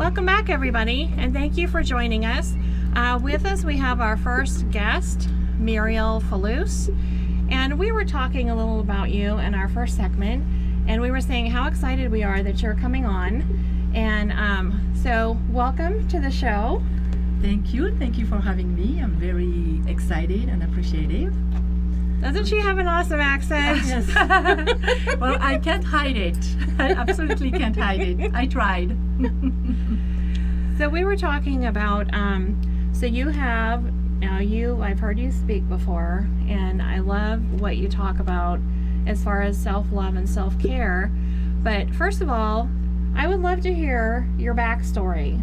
Welcome back, everybody, and thank you for joining us. With us, we have our first guest, Muriel Fallouse, and we were talking a little about you in our first segment, and we were saying how excited we are that you're coming on, and so welcome to the show. Thank you for having me. I'm very excited and appreciative. Doesn't she have an awesome accent? Yes. Well, I can't hide it. I absolutely can't hide it. I tried. So we were talking about, so you have, I've heard you speak before, and I love what you talk about as far as self-love and self-care. But first of all, I would love to hear your backstory.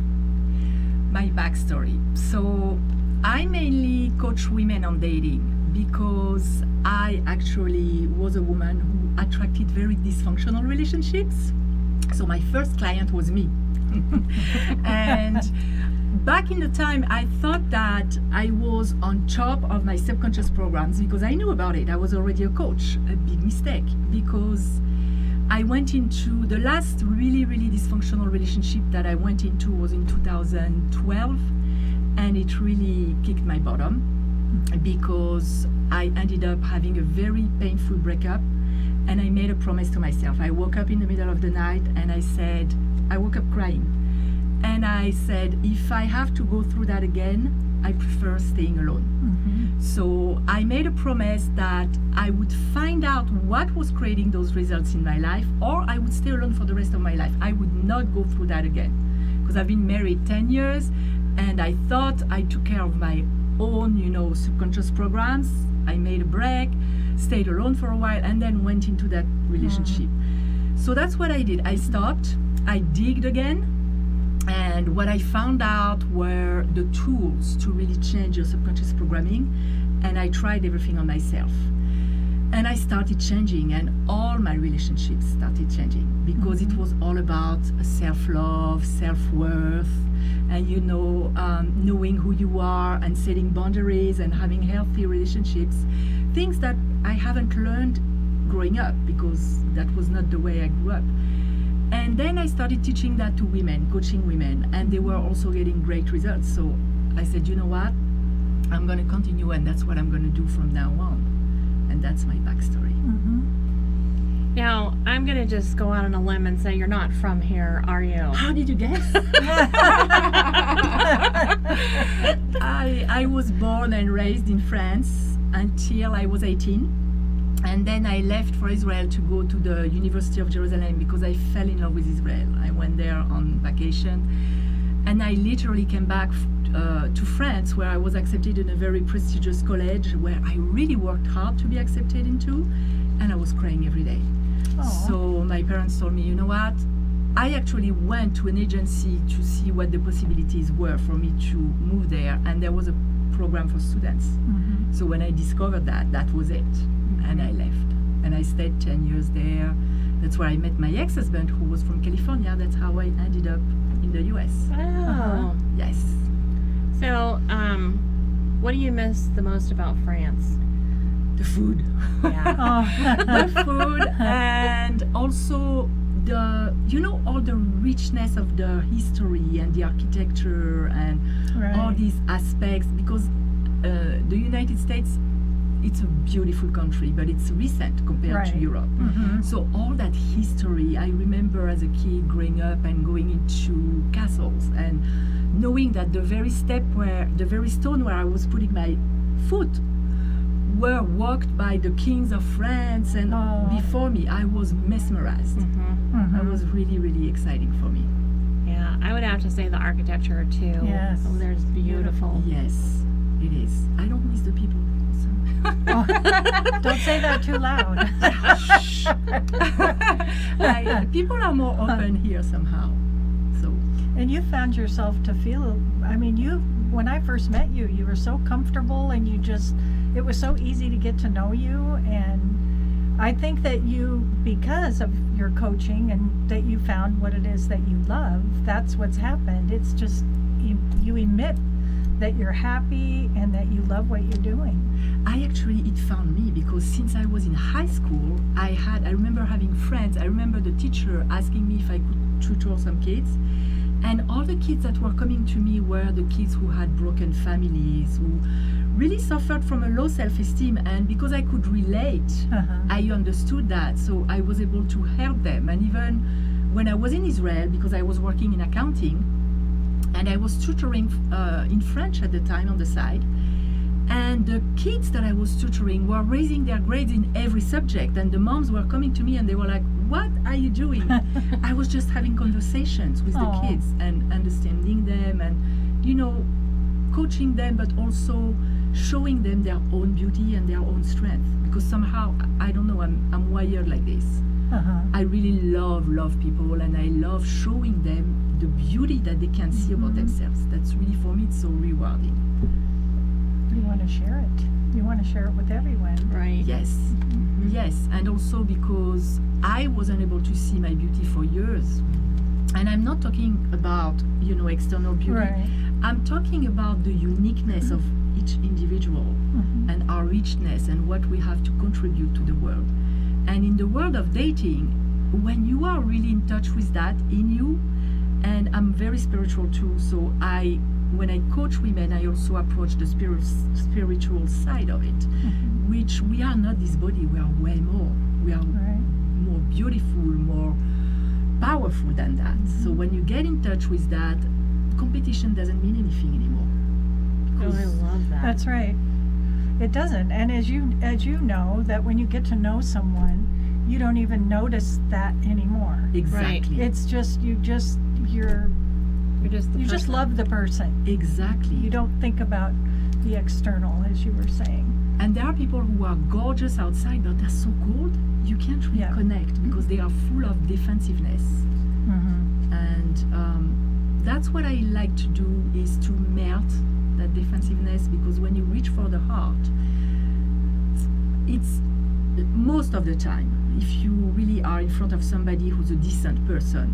My backstory. So I mainly coach women on dating because I actually was a woman who attracted very dysfunctional relationships. So my first client was me. And back in the time, I thought that I was on top of my subconscious programs because I knew about it. I was already a coach. A big mistake, because I went into the last really dysfunctional relationship that I went into was in 2012, and it really kicked my bottom because I ended up having a very painful breakup, and I made a promise to myself. I woke up in the middle of the night and I woke up crying, and I said, if I have to go through that again, I prefer staying alone. So I made a promise that I would find out what was creating those results in my life, or I would stay alone for the rest of my life. I would not go through that again, because I've been married 10 years and I thought I took care of my own, subconscious programs. I made a break, stayed alone for a while, and then went into that relationship. So that's what I did. I stopped, I digged again, and what I found out were the tools to really change your subconscious programming, and I tried everything on myself. And I started changing, and all my relationships started changing, because it was all about self-love, self-worth, and knowing who you are and setting boundaries and having healthy relationships, things that I haven't learned growing up because that was not the way I grew up. And then I started teaching that to women, coaching women, and they were also getting great results. So I said, you know what, I'm going to continue, and that's what I'm going to do from now on. And that's my backstory. Now, I'm going to just go out on a limb and say you're not from here, are you? How did you guess? I was born and raised in France until I was 18. And then I left for Israel to go to the University of Jerusalem because I fell in love with Israel. I went there on vacation, and I literally came back to France, where I was accepted in a very prestigious college where I really worked hard to be accepted into, and I was crying every day. Aww. So my parents told me, you know what, I actually went to an agency to see what the possibilities were for me to move there, and there was a program for students. So when I discovered that was it. And I left, and I stayed 10 years there. That's where I met my ex-husband, who was from California. That's how I ended up in the US. Wow. Yes. So, what do you miss the most about France? The food. Yeah. The food, and also all the richness of the history and the architecture and all these aspects, because the United States, it's a beautiful country, but it's recent compared to Europe. So all that history, I remember as a kid growing up and going into castles and knowing that the very stone where I was putting my foot were walked by the kings of France, and before me, I was mesmerized. That was really exciting for me. Yeah, I would have to say the architecture too. Yes. Oh, there's beautiful. Yes, it is. I don't miss the people. Don't say that too loud. People are more open here somehow. So. And you found yourself to feel, when I first met you, you were so comfortable, and it was so easy to get to know you. And I think that because of your coaching and that you found what it is that you love, that's what's happened. It's just, you emit that you're happy and that you love what you're doing. It found me because since I was in high school, I remember having friends. I remember the teacher asking me if I could tutor some kids, And all the kids that were coming to me were the kids who had broken families, who really suffered from a low self-esteem. And because I could relate, I understood that. So I was able to help them. And even when I was in Israel, because I was working in accounting, and I was tutoring in French at the time on the side, and the kids that I was tutoring were raising their grades in every subject, and the moms were coming to me and they were like, "What are you doing?" I was just having conversations with the kids and understanding them and, you know, coaching them, but also showing them their own beauty and their own strength. Because somehow, I don't know, I'm wired like this. I really love people, and I love showing them the beauty that they can see about themselves. That's really, for me, it's so rewarding. You want to share it. You want to share it with everyone. Right. Yes, yes, and also because I wasn't able to see my beauty for years. And I'm not talking about, you know, external beauty. Right. I'm talking about the uniqueness of each individual and our richness and what we have to contribute to the world. And in the world of dating, when you are really in touch with that in you, and I'm very spiritual too, so when I coach women, I also approach the spiritual side of it, which we are not this body, we are way more. We are more beautiful, more powerful than that. So when you get in touch with that, competition doesn't mean anything anymore. Oh, I love that. That's right. It doesn't. And as you know, that when you get to know someone, you don't even notice that anymore. Exactly. It's just you're just the you just person. love the person. Exactly. You don't think about the external, as you were saying. And there are people who are gorgeous outside, but they're so cold, you can't really connect because they are full of defensiveness. And that's what I like to do, is to melt that defensiveness, because when you reach for the heart, it's most of the time, if you really are in front of somebody who's a decent person,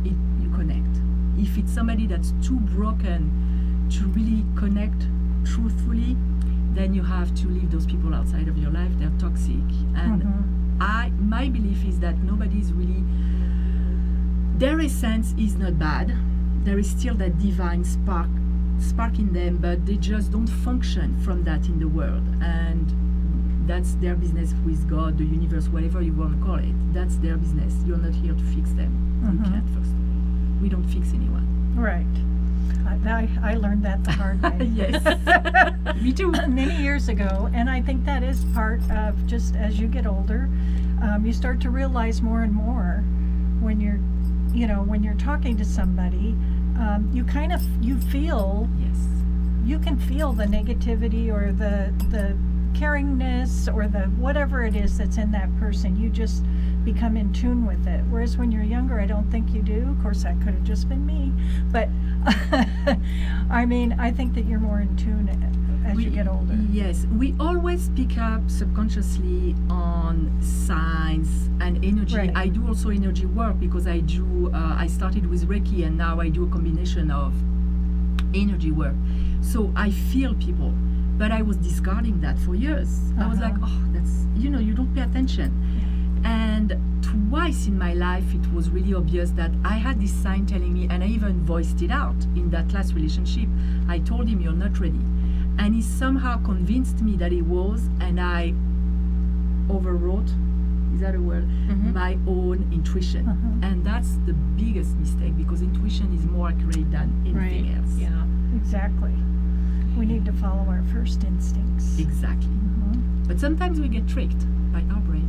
you connect. If it's somebody that's too broken to really connect truthfully, then you have to leave those people outside of your life. They're toxic. And my belief is that nobody's really, their essence is not bad. There is still that divine spark in them, but they just don't function from that in the world. And that's their business with God, the universe, whatever you want to call it. That's their business. You're not here to fix them. You can't fix them. We don't fix anyone. Right. I learned that the hard way. Yes. Me too. Many years ago, and I think that is part of, just as you get older, you start to realize more and more when you're talking to somebody, you feel, you can feel the negativity or the caringness or the whatever it is that's in that person. You just become in tune with it. Whereas when you're younger, I don't think you do. Of course, that could have just been me, but I mean, I think that you're more in tune as you get older. Yes, we always pick up subconsciously on signs and energy. Right. I do also energy work because I started with Reiki, and now I do a combination of energy work. So I feel people, but I was discarding that for years. I was like, oh, that's, you don't pay attention. And twice in my life, it was really obvious that I had this sign telling me, and I even voiced it out in that last relationship. I told him, you're not ready. And he somehow convinced me that he was, and I overwrote, is that a word? My own intuition. And that's the biggest mistake, because intuition is more accurate than anything else. Yeah. Exactly. We need to follow our first instincts. Exactly. But sometimes we get tricked by our brain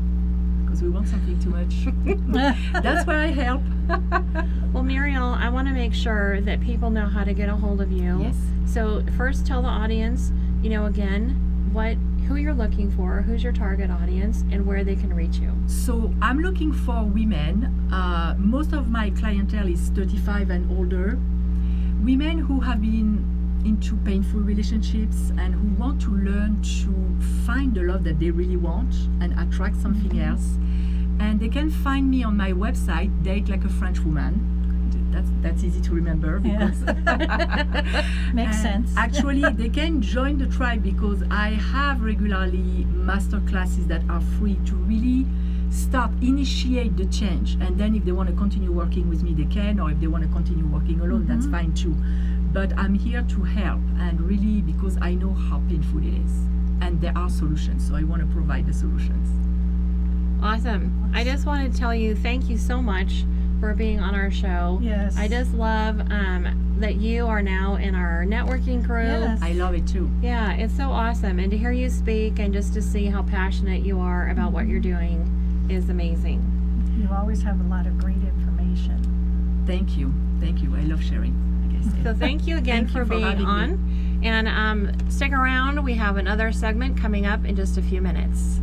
because we want something too much. That's where I help. Well, Muriel, I want to make sure that people know how to get a hold of you. Yes. So first, tell the audience, again, who you're looking for, who's your target audience, and where they can reach you. So I'm looking for women. Most of my clientele is 35 and older. Women who have been into painful relationships and who want to learn to find the love that they really want and attract something else. And they can find me on my website, Date Like a French Woman. That's easy to remember because Makes sense. Actually, they can join the tribe because I have regularly master classes that are free to really initiate the change, and then if they want to continue working with me they can, or if they want to continue working alone, that's fine too. But I'm here to help, and really because I know how painful it is, and there are solutions, so I want to provide the solutions. Awesome. I just want to tell you thank you so much for being on our show. Yes. I just love that you are now in our networking crew. Yes. I love it too. Yeah, it's so awesome. And to hear you speak and just to see how passionate you are about what you're doing is amazing. You always have a lot of great information. Thank you. I love sharing, like I said. So thank you again Thank you for for being having me. on. And stick around. We have another segment coming up in just a few minutes.